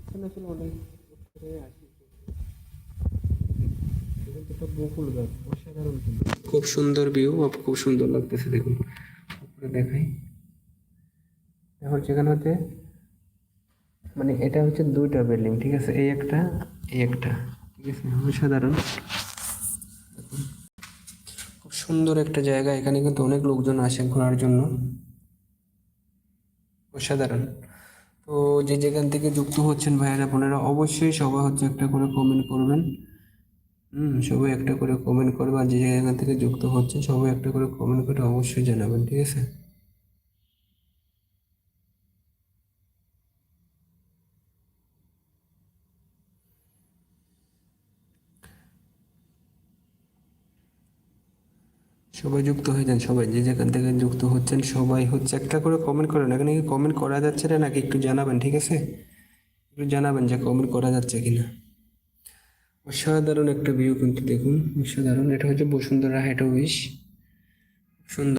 এখানে আসলে অনেক বছরে আসি, এটা একটা বকুল গাছ, অসাধারণ কিন্তু, খুব সুন্দর ভিউ, খুব সুন্দর লাগতেছে দেখুন। উপরে দেখাই, এখন যেখানে হচ্ছে মানে এটা হচ্ছে দুইটা বিল্ডিং, ঠিক আছে, এই একটা এই একটা, ঠিক আছে, অসাধারণ। খুব সুন্দর একটা জায়গা, এখানে কিন্তু অনেক লোকজন আসে ঘোরার জন্য, অসাধারণ। তো যে যেখান থেকে যুক্ত হচ্ছেন ভাইয়েরা বোনেরা, অবশ্যই সবাই হচ্ছে একটা করে কমেন্ট করবেন। সবাই একটা করে কমেন্ট করবে, আর যে যেখান থেকে যুক্ত হচ্ছেন সবাই একটা করে কমেন্ট করে অবশ্যই জানাবেন, ঠিক আছে। সবাই যুক্ত হয়ে যান, সবাই যে যেখান থেকে যুক্ত হচ্ছেন সবাই হচ্ছে একটা করে কমেন্ট করেন। এখানে কি কমেন্ট করা যাচ্ছে না নাকি একটু জানাবেন, ঠিক আছে, একটু জানাবেন যে কমেন্ট করা যাচ্ছে কিনা। অসাধারণ একটা ভিউ কিন্তু দেখুন, অসাধারণ। এটা হচ্ছে বসুন্ধরা হেড অফিস, সুন্দর।